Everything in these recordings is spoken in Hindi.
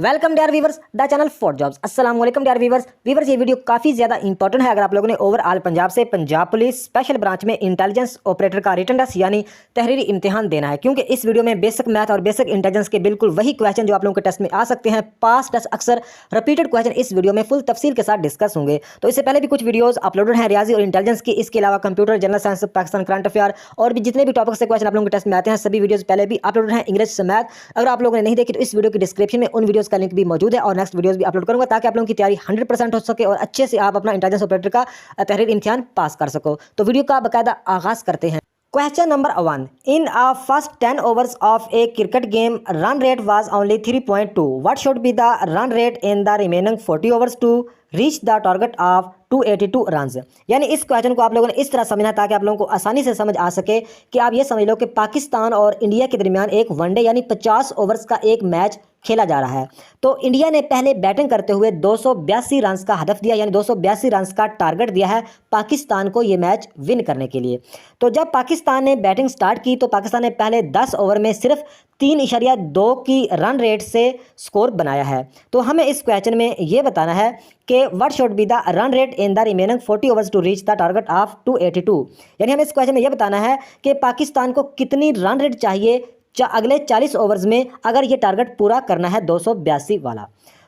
Welcome dear viewers the channel for jobs. अस्सलाम वालेकुम डियर वीवर्स ये वीडियो काफ़ी ज़्यादा इंपॉर्टेंट है। अगर आप लोगों ने ओवरऑल पंजाब से पंजाब पुलिस स्पेशल ब्रांच में इंटेलिजेंस ऑपरेटर का रिटन टेस्ट यानी तहरीरी इम्तिहान देना है, क्योंकि इस वीडियो में बेसिक मैथ और बेसिक इंटेलिजेंस के बिल्कुल वही क्वेश्चन जो आप लोगों के टेस्ट में आ सकते हैं, पास टेस्ट अक्सर रिपीटेड क्वेश्चन इस वीडियो में फुल तफसील के साथ डिस्कस होंगे। तो इससे पहले भी कुछ वीडियोज़ अपलोडेड हैं रियाजी और इंटेलिजेंस की, इसके अलावा computer, general science, Pakistan current affair और भी जितने भी टॉपिक से क्वेश्चन आप लोगों के टेस्ट में आते हैं सभी वीडियोज़ पहले भी अपलोडेड हैं इंग्लिश से मैथ। अगर आप लोगों ने नहीं देखी तो इस वीडियो की डिस्क्रिप्शन में उन वीडियोज़ का लिंक भी मौजूद है और नेक्स्ट वीडियोस भी अपलोड करूंगा ताकि आप लोगों की तैयारी 100% हो सके और अच्छे से आप अपना इंटेलिजेंस ऑपरेटर का तहरीर इम्तिहान पास कर सको। तो वीडियो का बाकायदा आगाज करते हैं। Question number 1, in a first 10 overs of a cricket game run rate was only 3.2. What should be the run rate in the remaining 40 overs to reach the target of 282 runs. यानी इस क्वेश्चन को आप लोगों ने इस तरह समझना ताकि आप लोगों को आसानी से समझ आ सके कि आप ये समझ लो कि पाकिस्तान और इंडिया के दरमियान एक वनडे यानी 50 ओवर्स का एक मैच खेला जा रहा है। तो इंडिया ने पहले बैटिंग करते हुए 282 रन्स का हदफ दिया, यानी 282 रन्स का टारगेट दिया है पाकिस्तान को ये मैच विन करने के लिए। तो जब पाकिस्तान ने बैटिंग स्टार्ट की तो पाकिस्तान ने पहले 10 ओवर में सिर्फ 3.2 की रन रेट से स्कोर बनाया है। तो हमें इस क्वेश्चन में ये बताना है कि what should be the run rate in the remaining 40 overs to reach the target of 282। यानी हमें इस क्वेश्चन में ये बताना है कि पाकिस्तान को कितनी रन रेट चाहिए अगले 40 ओवर्स में अगर ये टारगेट पूरा करना है 282 वाला।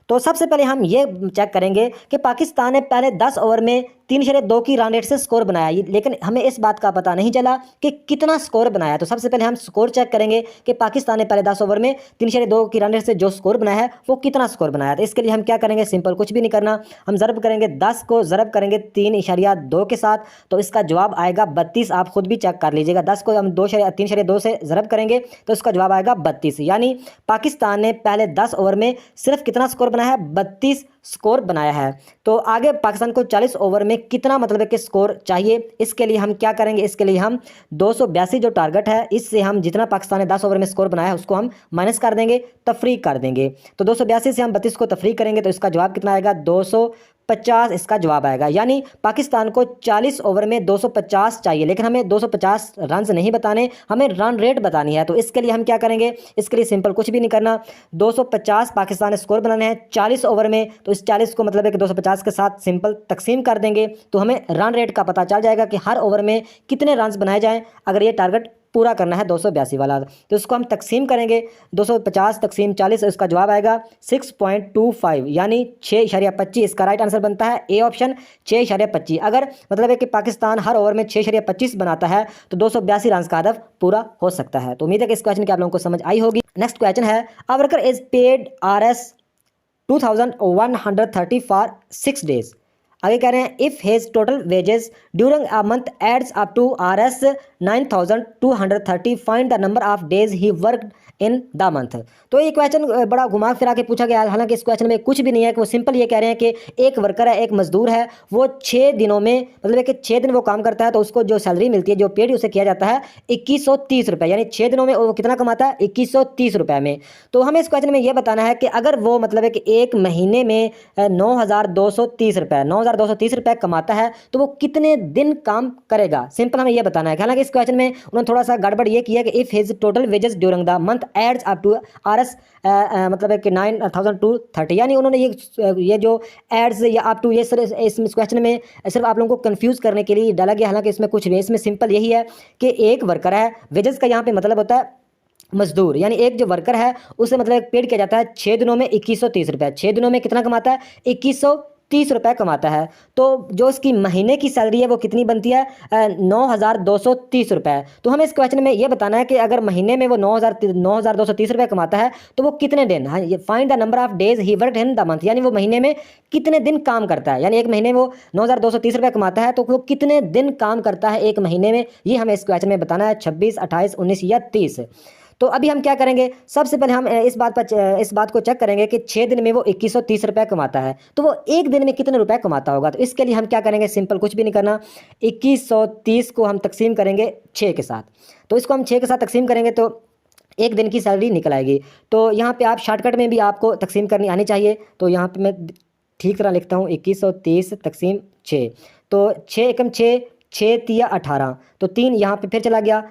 तो सबसे पहले हम ये चेक करेंगे कि पाकिस्तान ने पहले 10 ओवर में 3.2 की रन रेट से स्कोर बनाया, लेकिन हमें इस बात का पता नहीं चला कि कितना स्कोर बनाया। तो सबसे पहले हम स्कोर चेक करेंगे कि पाकिस्तान ने पहले 10 ओवर में 3.2 की रन रेट से जो स्कोर बनाया है वो कितना स्कोर बनाया। तो इसके लिए हम क्या करेंगे, सिंपल कुछ भी नहीं करना, हम ज़रब करेंगे 10 को ज़रब करेंगे 3.2 के साथ, तो इसका जवाब आएगा 32। आप खुद भी चेक कर लीजिएगा, 10 को हम 3.2 से ज़रब करेंगे तो इसका जवाब आएगा 32। यानी पाकिस्तान ने पहले 10 ओवर में सिर्फ कितना स्कोर बनाया है, 32 स्कोर बनाया है। तो आगे पाकिस्तान को 40 ओवर में कितना मतलब है कि स्कोर चाहिए, इसके लिए हम क्या करेंगे, इसके लिए हम 282 जो टारगेट है इससे हम जितना पाकिस्तान ने 10 ओवर में स्कोर बनाया है उसको हम माइनस कर देंगे, तफरीक कर देंगे। तो 282 से हम 32 को तफरीक करेंगे तो इसका जवाब कितना आएगा, 250 इसका जवाब आएगा। यानी पाकिस्तान को 40 ओवर में 250 चाहिए, लेकिन हमें 250 रन नहीं बताने, हमें रन रेट बतानी है। तो इसके लिए हम क्या करेंगे, इसके लिए सिंपल कुछ भी नहीं करना, 250 पाकिस्तान ने स्कोर बनाने हैं 40 ओवर में, तो इस 40 को मतलब है कि 250 के साथ सिंपल तकसीम कर देंगे तो हमें रन रेट का पता चल जाएगा कि हर ओवर में कितने रन बनाए जाएं अगर ये टारगेट पूरा करना है 282 वाला। तो इसको हम तकसीम करेंगे, 250 तकसीम 40, इसका जवाब आएगा 6.25 यानी 6.25। इसका राइट आंसर बनता है ए ऑप्शन 6.25। अगर मतलब है कि पाकिस्तान हर ओवर में 6.25 बनाता है तो 282 रन का हदफ पूरा हो सकता है। तो उम्मीद है कि इस क्वेश्चन की आप लोगों को समझ आई होगी। नेक्स्ट क्वेश्चन है, a worker is paid RS 2130 for 6 days. आगे कह रहे हैं if his total wages during a month adds up to RS 9230 find the number of days he worked in the month. तो ये क्वेश्चन बड़ा घुमा फिरा के पूछा गया है, हालांकि इस क्वेश्चन में कुछ भी नहीं है कि वो सिंपल ये कह रहे हैं कि एक वर्कर है, एक मजदूर है, वो 6 दिनों में मतलब है कि 6 दिन वो काम करता है तो उसको जो सैलरी मिलती है, जो पेड उसे किया जाता है 2130 रुपये, यानी 6 दिनों में वो कितना कमाता है, 2130 रुपये में। तो हमें इस क्वेश्चन में ये बताना है कि अगर वो मतलब है कि एक महीने में 9230 रुपये 9230 रुपये कमाता है तो वो कितने दिन काम करेगा, सिंपल हमें ये बताना है। हालांकि इस क्वेश्चन में उन्होंने थोड़ा सा गड़बड़ ये किया कि if his total wages during the month adds up to RS मतलब है कि 9230, यानी उन्होंने ये जो एड्स या अप टू ये सर इस क्वेश्चन में सिर्फ आप लोगों को कंफ्यूज करने के लिए डाला गया। हालांकि इसमें कुछ भी, इसमें सिंपल यही है कि एक वर्कर है, वेजेस का यहाँ पे मतलब होता है मजदूर, यानी एक जो वर्कर है उसे मतलब पेड किया जाता है 6 दिनों में 2130 रुपये। 6 दिनों में कितना कमाता है, 2130 रुपये कमाता है। तो जो इसकी महीने की सैलरी है वो कितनी बनती है, 9230 रुपये। तो हमें इस क्वेश्चन में ये बताना है कि अगर महीने में वो 9230 रुपये कमाता है तो वो कितने दिन, हाँ, ये find the number of days he worked in the month, यानी वो महीने में कितने दिन काम करता है। यानी एक महीने में वो 9230 रुपये कमाता है तो वो कितने दिन काम करता है एक महीने में, ये हमें इस क्वेश्चन में बताना है, 26, 28, 19 या 30। तो अभी हम क्या करेंगे, सबसे पहले हम इस बात को चेक करेंगे कि 6 दिन में वो 2130 रुपये कमाता है तो वो एक दिन में कितने रुपए कमाता होगा। तो इसके लिए हम क्या करेंगे, सिंपल कुछ भी नहीं करना, 2130 को हम तकसीम करेंगे 6 के साथ। तो इसको हम 6 के साथ तकसीम करेंगे तो एक दिन की सैलरी निकल आएगी। तो यहाँ पे आप शॉर्टकट में भी आपको तकसीम करनी आनी चाहिए। तो यहाँ पे मैं ठीक तरह लिखता हूँ 2130 तकसीम 6, तो 6 एकम 6, 6 तिया 18, तो 3 यहाँ पे फिर चला गया,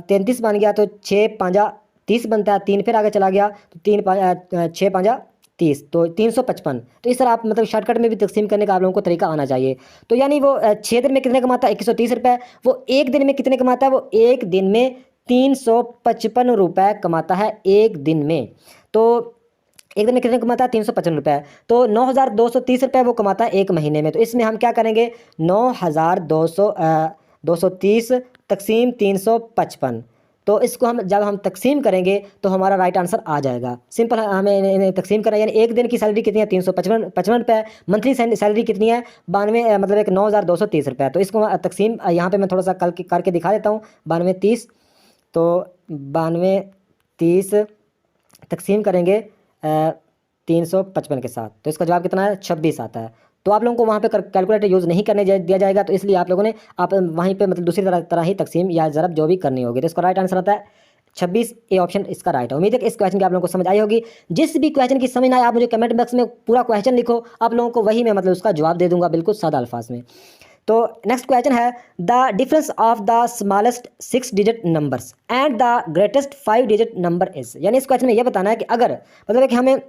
33 बन गया, तो 6 पाँजा 30 बनता है, 3 फिर आगे चला गया तो 3 6 पाँजा 30, तो 355। तो इस तरह आप मतलब शॉर्टकट में भी तकसीम करने का आप लोगों को तरीका आना चाहिए। तो यानी वो 6 दिन में कितने कमाता है, 2130 रुपये। वो एक दिन में कितने कमाता है, वो एक दिन में 355 रुपये कमाता है एक दिन में। तो एक दिन में कितने कमाता है, 355 रुपये। तो 9230 रुपये वो कमाता है एक महीने में। तो इसमें हम क्या करेंगे, 9230 तकसीम 355। तो इसको हम जब हम तकसीम करेंगे तो हमारा राइट आंसर आ जाएगा। सिंपल हमें इन्हें तकसीम करना है। यानी एक दिन की सैलरी कितनी है, 355 रुपये। मंथली सैलरी कितनी है, 92 मतलब एक 9230 रुपये। तो इसको तकसीम यहाँ पे मैं थोड़ा सा करके दिखा देता हूँ। 9230, तो 9230 तकसीम करेंगे 355 के साथ, तो इसका जवाब कितना है, 26 आता है। तो आप लोगों को वहाँ पे कैलकुलेटर यूज़ नहीं करने दिया जाएगा, तो इसलिए आप लोगों ने वहीं पे मतलब दूसरी तरह ही तकसीम या ज़रब जो भी करनी होगी। तो इसका राइट आंसर आता है 26, ए ऑप्शन इसका राइट है। उम्मीद है कि इस क्वेश्चन की आप लोगों को समझ आई होगी। जिस भी क्वेश्चन की समझ ना आए आप मुझे कमेंट बॉक्स में पूरा क्वेश्चन लिखो, आप लोगों को वही मैं मतलब उसका जवाब दे दूंगा बिल्कुल सादा अल्फाज में। तो नेक्स्ट क्वेश्चन है, the difference of the smallest 6 digit numbers and the greatest 5 digit number is. यानी इस क्वेश्चन में ये बताना है कि अगर मतलब है कि हमें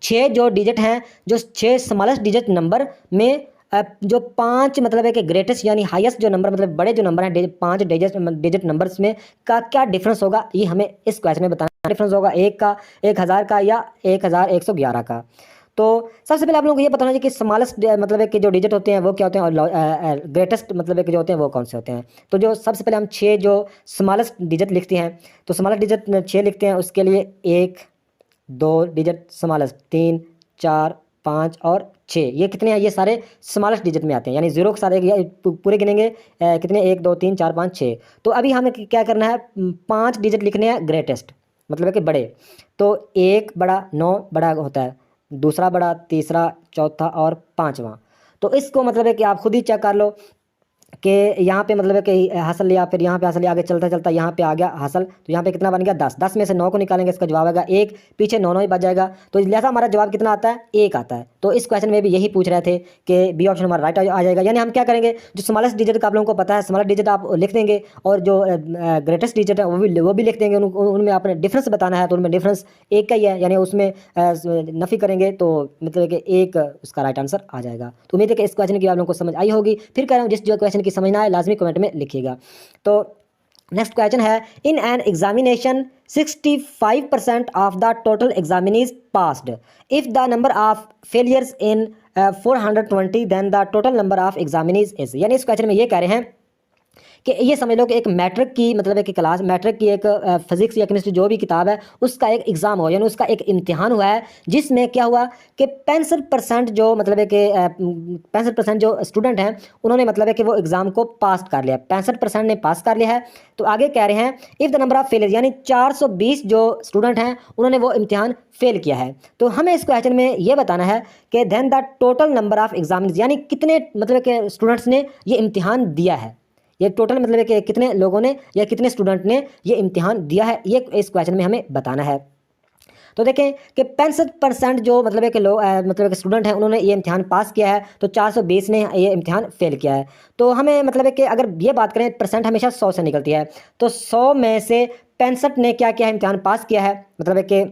6 जो डिजिट हैं, जो 6 स्मॉलेस्ट डिजिट नंबर में जो 5 मतलब है कि ग्रेटेस्ट यानी हाईएस्ट जो नंबर मतलब बड़े जो नंबर हैं 5 डिजिट नंबर्स में का क्या डिफरेंस होगा, ये हमें इस क्वेश्चन में बताना। डिफरेंस होगा 1 का, 1000 का या 1111 का। तो सबसे पहले आप लोगों को ये बताना चाहिए कि स्मॉलेस्ट मतलब है कि जो डिजिट होते हैं वो क्या होते हैं, और ग्रेटेस्ट मतलब है कि जो होते हैं वो कौन से होते हैं। तो जो सबसे पहले हम 6 जो स्मॉलेस्ट डिजिट लिखते हैं, तो स्मॉलेस्ट डिजिट 6 लिखते हैं। उसके लिए 1, 2 डिजिट स्मॉलेस्ट, 3, 4, 5 और 6, ये कितने हैं, ये सारे स्मॉलेस्ट डिजिट में आते हैं। यानी जीरो के सारे पूरे गिनेंगे कितने, 1, 2, 3, 4, 5, 6। तो अभी हमें क्या करना है, 5 डिजिट लिखने हैं ग्रेटेस्ट मतलब है कि बड़े। तो 1 बड़ा 9 बड़ा होता है, दूसरा बड़ा, तीसरा, चौथा और पांचवा। तो इसको मतलब है कि आप खुद ही चेक कर लो कि यहाँ पे मतलब है कि हासिल लिया, फिर यहाँ पे हासिल लिया, आगे चलता चलता यहाँ पे आ गया हासिल। तो यहाँ पे कितना बन गया, 10। 10 में से 9 को निकालेंगे, इसका जवाब आएगा 1, पीछे 9 9 ही बच जाएगा। तो लिहाजा हमारा जवाब कितना आता है, 1 आता है। तो इस क्वेश्चन में भी यही पूछ रहे थे कि बी ऑप्शन हमारा राइट आ जाएगा। यानी हम क्या करेंगे, जो स्मॉलेस्ट डिजिट का आप लोगों को पता है, स्मॉलेस्ट डिजिट आप लिख देंगे, और जो ग्रेटेस्ट डिजिट है वो भी लिख देंगे। उनमें आपने डिफरेंस बताना है, तो उनमें डिफरेंस 1 का ही है, यानी उसमें नफ़ी करेंगे तो मतलब कि 1 उसका राइट आंसर आ जाएगा। तो उम्मीद है कि इस क्वेश्चन की आप लोगों को समझ आई होगी। फिर कह रहा हूँ, जिस जो क्वेश्चन की समझना है लाजमी कमेंट में लिखिएगा। तो नेक्स्ट क्वेश्चन है, in an examination 65% of the total examinees passed. If the number of failures in 420 then the total number of examinees is. यानी इस क्वेश्चन में ये कह रहे हैं कि ये समझ लो कि एक मैट्रिक की मतलब एक क्लास, मैट्रिक की एक फिजिक्स या केमिस्ट्री जो भी किताब है उसका एक एग्ज़ाम हुआ, यानी उसका एक इम्तिहान हुआ है, जिसमें क्या हुआ कि 65% जो मतलब है कि 65% जो स्टूडेंट हैं उन्होंने मतलब है कि वो एग्ज़ाम को पास कर लिया, 65% ने पास कर लिया है। तो आगे कह रहे हैं, if the number of failure, यानी 420 जो स्टूडेंट हैं उन्होंने वो इम्तिहान फेल किया है। तो हमें इस क्वेश्चन में ये बताना है कि then the total number of exam, यानी कितने मतलब के स्टूडेंट्स ने ये इम्तिहान दिया है, ये टोटल मतलब है कि कितने लोगों ने या कितने स्टूडेंट ने ये इम्तिहान दिया है, ये इस क्वेश्चन में हमें बताना है। तो देखें कि 65% जो मतलब है कि लोग मतलब कि स्टूडेंट हैं उन्होंने ये इम्तिहान पास किया है, तो 420 ने ये इम्तिहान फेल किया है। तो हमें मतलब है कि अगर ये बात करें, परसेंट हमेशा 100 से निकलती है, तो 100 में से 65 ने क्या किया है, इम्तिहान पास किया है। मतलब है कि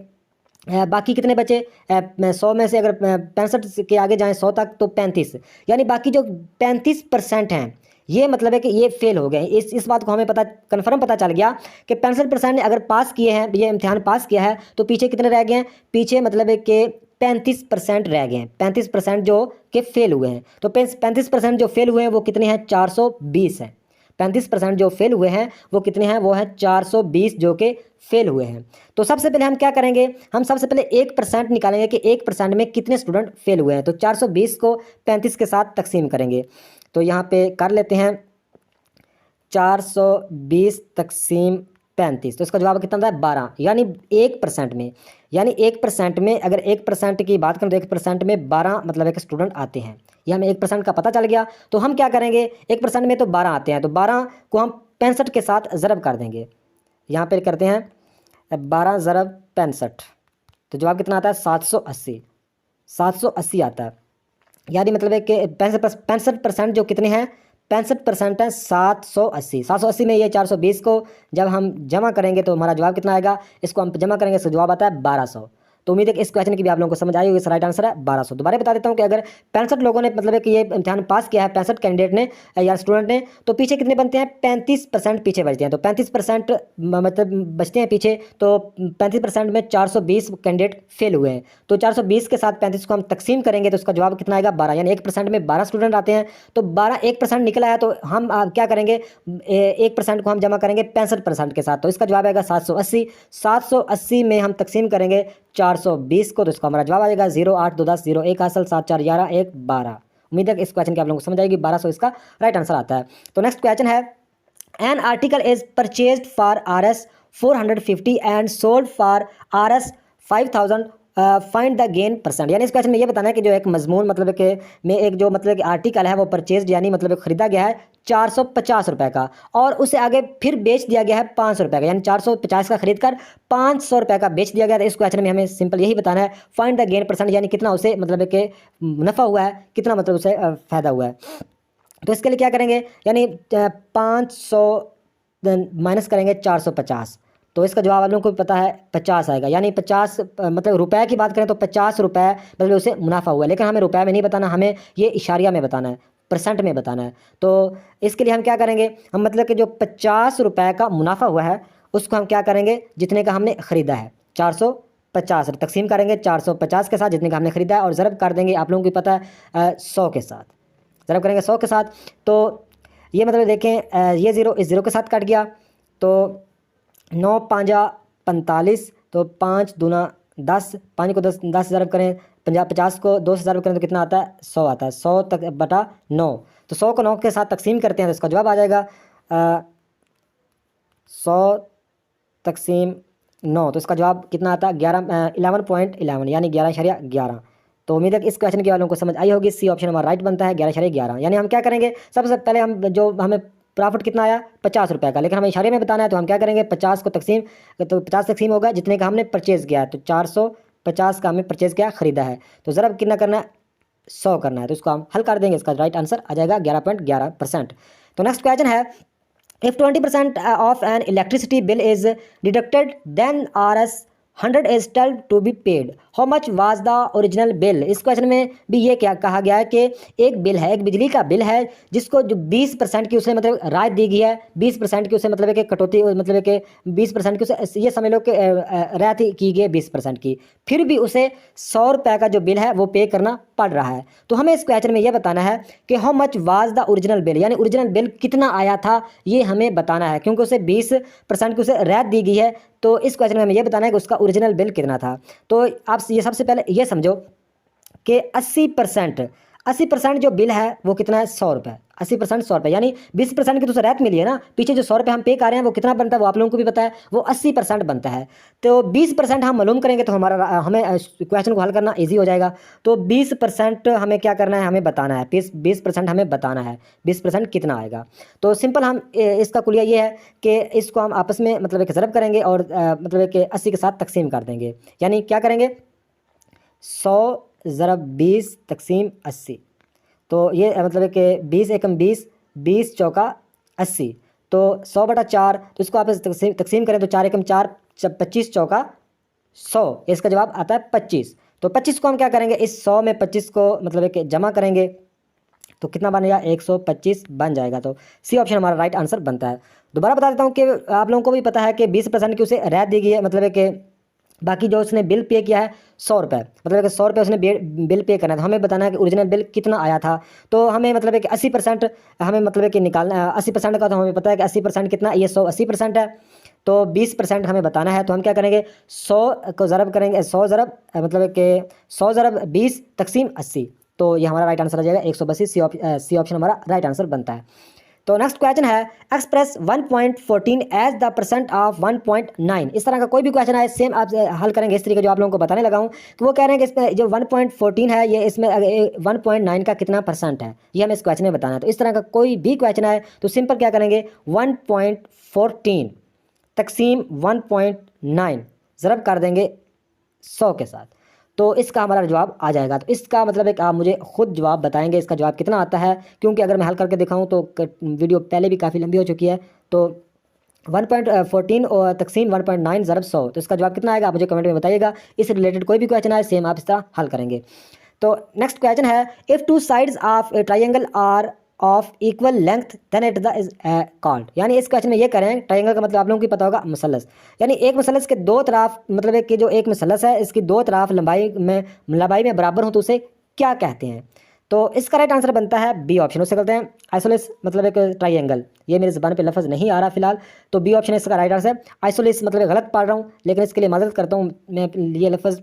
बाकी कितने बचे, 100 में से अगर 65 के आगे जाएँ 100 तक, तो 35, यानी बाकी जो 35% हैं ये मतलब है कि ये फेल हो गए। इस बात को हमें कन्फर्म पता चल गया कि 65% ने अगर पास किए हैं, ये इम्तिहान पास किया है, तो पीछे कितने रह गए हैं, पीछे मतलब है कि 35% रह गए हैं, 35% जो कि फेल हुए हैं। तो 35% जो फेल हुए हैं वो कितने हैं, 420 हैं। 35% जो फेल हुए हैं वो कितने हैं, वो हैं 420 जो कि फेल हुए हैं। तो सबसे पहले हम क्या करेंगे, हम सबसे पहले 1% निकालेंगे कि 1% में कितने स्टूडेंट फेल हुए हैं। तो 420 को 35 के साथ तकसीम करेंगे। तो यहाँ पे कर लेते हैं 420 तकसीम 35, तो इसका जवाब कितना था, 12। यानी 1% में, यानी 1% में अगर 1% की बात करें तो 1% में 12 मतलब एक स्टूडेंट आते हैं। ये हमें 1% का पता चल गया। तो हम क्या करेंगे, 1% में तो 12 आते हैं, तो 12 को हम 65 के साथ ज़रब कर देंगे। यहाँ पे करते हैं 12 ज़रब 65, तो जवाब कितना आता है, 780। 780 आता है। यानी मतलब है कि 65% जो कितने हैं, 65% है 780। 780 में ये 420 को जब हम जमा करेंगे तो हमारा जवाब कितना आएगा, इसको हम जमा करेंगे, इसका जवाब आता है 1200। तो उम्मीद है कि इस क्वेश्चन की भी आप लोगों को समझ आई होगी। इसका राइट आंसर है 1200। दोबारा बता देता हूँ कि अगर 65 लोगों ने मतलब है कि ये इम्तिहान पास किया है, 65 कैंडिडेट ने या स्टूडेंट ने, तो पीछे कितने बनते हैं? 35% पीछे बचते हैं। तो 35% मतलब बचते हैं पीछे, तो 35% में 420 कैंडिडेट फेल हुए हैं। तो 420 के साथ 35 को हम तकसीम करेंगे तो उसका जवाब कितना आएगा? 12। यानी 1% में 12 स्टूडेंट आते हैं, तो 12 1% निकल आया, तो हम क्या करेंगे? 1% को हम जमा करेंगे 65% के साथ, तो इसका जवाब आएगा 780। 780 में हम तकसीम करेंगे 420 को, तो इसका हमारा जवाब आएगा 0 8 2 10 0 1 हासिल 7 4 11 1 12। उम्मीद है कि इस क्वेश्चन की आप लोगों को समझ आएगी। 1200 इसका राइट आंसर आता है। तो नेक्स्ट क्वेश्चन है, an article is purchased for RS 450 and sold for RS 5000, find the gain percent. यानी इस क्वेश्चन में ये बताना है कि जो एक मजमून मतलब कि में एक जो मतलब कि आर्टिकल है वो परचेज यानी मतलब खरीदा गया है 450 रुपये का, और उसे आगे फिर बेच दिया गया है 500 रुपये का, यानी 450 का खरीद कर 500 रुपये का बेच दिया गया। तो इस क्वेश्चन में हमें सिंपल यही बताना है, फाइंड द गेन परसेंट, यानी कितना उसे मतलब कि मुनाफा हुआ है, कितना मतलब उसे फ़ायदा हुआ है। तो इसके लिए क्या करेंगे? यानी 500 माइनस करेंगे 450, तो इसका जवाब आप लोगों को पता है 50 आएगा। यानी 50 मतलब रुपए की बात करें तो 50 रुपये मतलब उसे मुनाफा हुआ है, लेकिन हमें रुपए में नहीं बताना, हमें ये इशारिया में बताना है, परसेंट में बताना है। तो इसके लिए हम क्या करेंगे? हम मतलब कि जो 50 रुपये का मुनाफा हुआ है उसको हम क्या करेंगे? जितने का हमने ख़रीदा है 450 तकसीम करेंगे 450 के साथ जितने का हमने ख़रीदा है, और ज़रब कर देंगे, आप लोगों को पता है 100 के साथ, ज़रब करेंगे 100 के साथ। तो ये मतलब देखें ये ज़ीरो इस ज़ीरो के साथ कट गया, तो 9 5 45, तो 5 दूना 10, 5 को 10 ज़रब करें, 50 को 2 से ज़रब करें तो कितना आता है? 100 आता है। 100 तक बटा 9, तो 100 को 9 के साथ तकसीम करते हैं तो इसका जवाब आ जाएगा 100 तकसीम 9, तो इसका जवाब कितना आता है? 11.11 यानी 11.11। तो उम्मीद है कि इस क्वेश्चन के वालों को समझ आई होगी। सी ऑप्शन हमारा राइट बनता है 11.11। यानी हम क्या करेंगे? सबसे पहले हम जो हमें प्रॉफिट कितना आया 50 रुपये का, लेकिन हमें इशारे में बताना है, तो हम क्या करेंगे? 50 को तकसीम, तो 50 तकसीम होगा जितने का हमने परचेज़ किया है, तो 450 का हमने परचेज़ किया, ख़रीदा है, तो ज़रा कितना करना है? 100 करना है, तो इसको हम हल कर देंगे, इसका राइट आंसर आ जाएगा 11.11%। तो नेक्स्ट क्वेश्चन है, if 20% of an electricity bill is deducted, then RS 100 is still to be paid. How much was the original bill? इस क्वेश्चन में भी ये क्या कहा गया है कि एक बिल है, एक बिजली का बिल है, जिसको जो 20% की उसे मतलब राहत दी गई है, 20% की उसे मतलब है कि कटौती, मतलब है कि 20% की उसे ये समझ लो कि राहत की गई है 20% की, फिर भी उसे 100 रुपये का जो बिल है वो पे करना पड़ रहा है। तो हमें इस क्वेश्चन में यह बताना है कि how much was the original bill, यानी ओरिजिनल बिल कितना आया था, ये हमें बताना है, क्योंकि उसे 20% की उसे राहत दी गई है। तो इस क्वेश्चन में हमें यह बताना है कि उसका ओरिजिनल बिल कितना था। तो आप ये सबसे पहले ये समझो कि 80% जो बिल है वो कितना है? 100 रुपये। 80% 100 रुपये, यानी 20% की तो राहत मिली है ना, पीछे जो 100 रुपये हम पे कर रहे हैं वो कितना बनता है वो आप लोगों को भी पता है, वो 80% बनता है। तो 20% हम मालूम करेंगे तो हमें क्वेश्चन को हल करना ईजी हो जाएगा। तो 20% हमें क्या करना है? हमें बताना है, 20% हमें बताना है 20% कितना आएगा। तो सिंपल हम इसका कुलिया ये है कि इसको हम आपस में मतलब एक ज़रब करेंगे और मतलब कि 80 के साथ तकसीम कर देंगे। यानी क्या करेंगे? 100 ज़रब 20 तकसीम 80, तो ये मतलब है कि 20 एकम 20, 20 चौका 80, तो 100 बटा 4, तो इसको आप तकसीम करें तो 4 एकम 4, 25 चौका 100, इसका जवाब आता है 25। तो 25 को हम क्या करेंगे? इस 100 में 25 को मतलब है कि जमा करेंगे तो कितना बनेगा? 125 बन जाएगा। तो सी ऑप्शन हमारा राइट आंसर बनता है। दोबारा बता देता हूँ कि आप लोगों को भी पता है कि 20% की उसे राहत दी गई है, मतलब है कि बाकी जो उसने बिल पे किया है 100 रुपये, मतलब कि 100 रुपये उसने बिल पे करना है, तो हमें बताना है कि ओरिजिनल बिल कितना आया था। तो हमें मतलब है कि 80% हमें मतलब है कि निकालना है 80% का, तो हमें पता है कि 80% कितना? ये 100 80% है, तो 20% हमें बताना है। तो हम क्या करेंगे? 100 को ज़रब करेंगे, 100 ज़रब मतलब है कि 100 ज़रब 20 तकसीम 80, तो ये हमारा राइट आंसर आ जाएगा 182। सी ऑप्शन हमारा राइट आंसर बनता है। तो नेक्स्ट क्वेश्चन है, express 1.14 as the percent of 1.9। इस तरह का कोई भी क्वेश्चन है सेम आप हल करेंगे इस तरीके जो आप लोगों को बताने लगा हूँ। तो वो कह रहे हैं कि इसमें जो 1.14 है ये इसमें 1.9 का कितना परसेंट है, ये हमें इस क्वेश्चन में बताना है। तो इस तरह का कोई भी क्वेश्चन है तो सिंपल क्या करेंगे? 1.14 तकसीम 1.9 ज़रब कर देंगे 100 के साथ, तो इसका हमारा जवाब आ जाएगा। तो इसका मतलब है कि आप मुझे खुद जवाब बताएंगे इसका जवाब कितना आता है, क्योंकि अगर मैं हल करके दिखाऊं तो वीडियो पहले भी काफ़ी लंबी हो चुकी है। तो 1.14 और तकसीम 1.9 ज़रब 100। तो इसका जवाब कितना आएगा आप मुझे कमेंट में बताइएगा। इससे रिलेटेड कोई भी क्वेश्चन आए सेम आप इस तरह हल करेंगे। तो नेक्स्ट क्वेश्चन है, if two sides of a triangle are of equal length then it the is called. यानी इस क्वेश्चन में ये कह रहे हैं, ट्राइंगल का मतलब आप लोगों को पता होगा मुसल्लस, यानी एक मुसल्लस के दो तरफ मतलब है कि जो एक मुसल्लस है इसकी दो तरफ लंबाई में बराबर हो तो उसे क्या कहते हैं। तो इसका राइट आंसर बनता है बी ऑप्शन। उससे करते हैं आइसोलिस मतलब एक ट्राइंगल, ये मेरे ज़बान पे लफ्ज़ नहीं आ रहा फिलहाल, तो बी ऑप्शन इसका राइट आंसर। आइसोलिस मतलब गलत पढ़ रहा हूँ लेकिन इसके लिए मदद करता हूँ, मैं ये लफ्ज़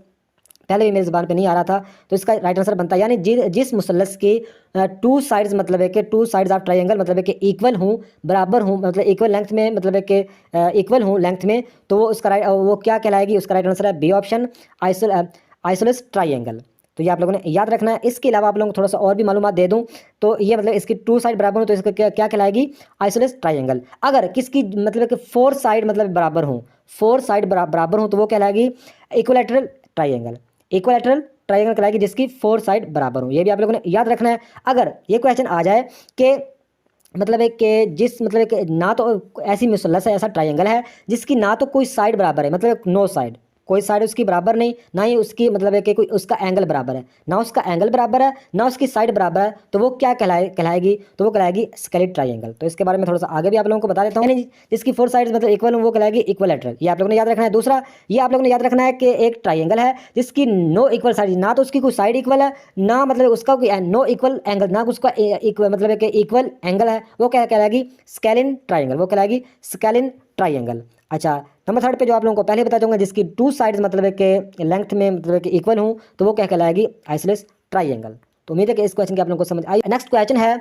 पहले भी मेरी ज़बान पे नहीं आ रहा था। तो इसका राइट आंसर बनता है, यानी जिस मुसल्लस की टू साइड्स मतलब है कि टू साइड्स ऑफ ट्राइंगल मतलब है कि इक्वल हूँ, बराबर हूँ, मतलब इक्वल लेंथ में मतलब है कि इक्वल हूँ लेंथ में, तो वो उसका वो क्या कहलाएगी, उसका राइट आंसर है बी ऑप्शन, आइसोलिस ट्राइंगल। तो ये आप लोगों ने याद रखना है। इसके अलावा आप लोगों को थोड़ा सा और भी मालूमात दे दूं तो ये मतलब इसकी टू साइड बराबर हो तो इसका क्या कहलाएगी, आइसोलिस ट्राइंगल। अगर किसकी मतलब कि फोर साइड मतलब बराबर हो, फोर साइड बराबर हो तो वो कहलाएगी इक्विलैटरल ट्राइंगल। इक्विलैटरल ट्राइंगल कहलाएगी जिसकी फोर साइड बराबर हो, ये भी आप लोगों ने याद रखना है। अगर ये क्वेश्चन आ जाए कि मतलब है कि जिस मतलब है कि ना तो ऐसी मुसल्लस है, ऐसा ट्राइंगल है जिसकी ना तो कोई साइड बराबर है, मतलब नो साइड, कोई साइड उसकी बराबर नहीं, ना ही उसकी मतलब है कि कोई उसका एंगल बराबर है, ना उसका एंगल बराबर है ना उसकी साइड बराबर है, तो वो क्या कहलाएगी, तो वो कहलाएगी स्केलिड ट्राइंगल। तो इसके बारे में थोड़ा सा आगे भी आप लोगों को बता देता हूँ। जिसकी फोर साइड्स मतलब इक्वल हो वो कहलाएगी इक्विलैटरल, ये आप लोगों ने याद रखना है। दूसरा ये आप लोगों ने याद रखना है कि एक ट्राइंगल है जिसकी नो इक्वल साइड, ना तो उसकी कोई साइड इक्वल है ना मतलब उसका कोई नो इक्वल एंगल, ना उसका इक्वल मतलब है कि इक्वल एंगल है, वो क्या कहलाएगी स्केलिन ट्राइंगल, वो कहलाएगी स्केलिन ट्राइंगल। अच्छा, नंबर थर्ड पे जो आप लोगों को पहले बता दूंगा जिसकी टू साइड्स मतलब है कि लेंथ में मतलब है कि इक्वल हूँ तो वो क्या कहलाएगी आइसोलिस ट्राइंगल। तो उम्मीद है कि इस क्वेश्चन की आप लोगों को समझ आई। नेक्स्ट क्वेश्चन है,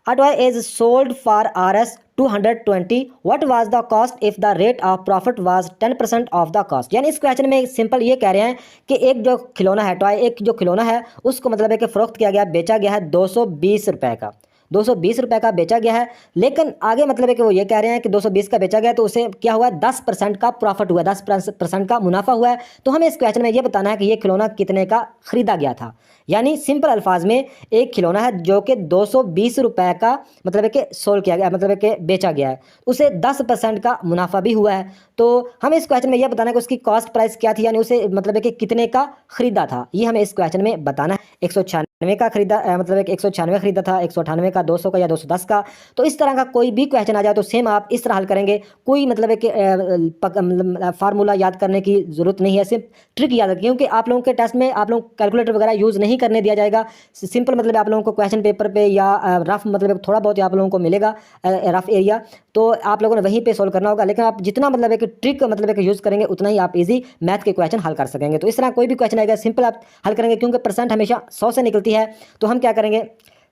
a toy is sold for Rs 220, what was the cost if the rate of profit was 10% of the cost। यानी इस क्वेश्चन में सिंपल ये कह रहे हैं कि एक जो खिलौना है, टॉय एक जो खिलौना है उसको मतलब है कि फ़रोख्त किया गया, बेचा गया है 220 रुपये का, 220 रुपये का बेचा गया है। लेकिन आगे मतलब है कि वो ये कह रहे हैं कि 220 का बेचा गया तो उसे क्या हुआ, 10% का प्रॉफिट हुआ, 10% का मुनाफा हुआ है। तो हमें इस क्वेश्चन में ये बताना है कि ये खिलौना कितने का ख़रीदा गया था। यानी सिंपल अल्फाज में एक खिलौना है जो कि 220 रुपये का मतलब है कि सोल किया गया, मतलब है कि बेचा गया है, उसे 10% का मुनाफा भी हुआ है। तो हमें इस क्वेश्चन में यह बताना है कि उसकी कॉस्ट प्राइस क्या थी, यानी उसे मतलब है कि कितने का ख़रीदा था, ये हमें इस क्वेश्चन में बताना है। 196 का खरीदा मतलब एक 196 खरीदा था, 198 का, 200 का या 210 का। तो इस तरह का कोई भी क्वेश्चन आ जाए तो सेम आप इस तरह हल करेंगे। कोई मतलब है कि फार्मूला याद करने की ज़रूरत नहीं है, सिर्फ ट्रिक याद रखें, क्योंकि आप लोगों के टेस्ट में आप लोग कैलकुलेटर वगैरह यूज़ नहीं करने दिया जाएगा। सिंपल मतलब आप लोगों को क्वेश्चन पेपर पे या रफ मतलब थोड़ा बहुत आप लोगों को मिलेगा रफ एरिया, तो आप लोगों ने वहीं पे सोल्व करना होगा। लेकिन आप जितना मतलब है कि ट्रिक मतलब है कि यूज़ करेंगे उतना ही आप इजी मैथ के क्वेश्चन हल कर सकेंगे। तो इस तरह कोई भी क्वेश्चन आएगा सिंपल आप हल करेंगे, क्योंकि परसेंट हमेशा 100 से निकलती है। तो हम क्या करेंगे,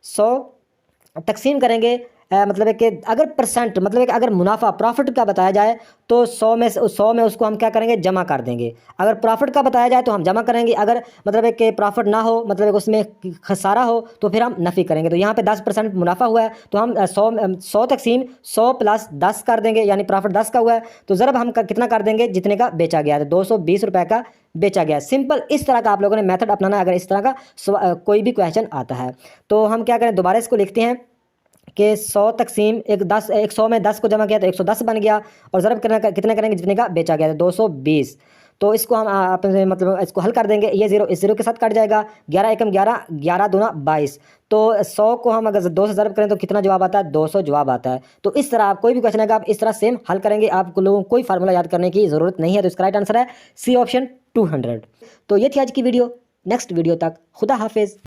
100 तकसीम करेंगे मतलब है कि अगर परसेंट मतलब है कि अगर मुनाफा प्रॉफिट का बताया जाए तो 100 में उसको हम क्या करेंगे, जमा कर देंगे। अगर प्रॉफिट का बताया जाए तो हम जमा करेंगे, अगर मतलब है कि प्रॉफिट ना हो मतलब है कि उसमें खसारा हो तो फिर हम नफ़ी करेंगे। तो यहाँ पे 10% मुनाफा हुआ है तो हम 100 तकसीम 100 प्लस 10 कर देंगे, यानी प्रॉफिट 10 का हुआ है तो ज़रब हम कितना कर देंगे, जितने का बेचा गया है, 220 रुपये का बेचा गया। सिंपल इस तरह का आप लोगों ने मेथड अपनाना है अगर इस तरह का कोई भी क्वेश्चन आता है। तो हम क्या करें, दोबारा इसको लिखते हैं कि 100 तकसीम 100 में 10 को जमा किया तो 110 बन गया, और ज़रब करना कितना करेंगे, जितने का बेचा गया था 220। तो इसको हम अपने मतलब इसको हल कर देंगे, ये जीरो इस जीरो के साथ कट जाएगा, 11 एकम 11, 11 दूना 22। तो 100 को हम अगर 2 से ज़रब करें तो कितना जवाब आता है, 200 जवाब आता है। तो इस तरह आप कोई भी क्वेश्चन आएगा आप इस तरह सेम हल करेंगे, आप लोगों को कोई फार्मूला याद करने की ज़रूरत नहीं है। तो इसका राइट आंसर है सी ऑप्शन 200। तो ये थी आज की वीडियो, नेक्स्ट वीडियो तक खुदा हाफिज़।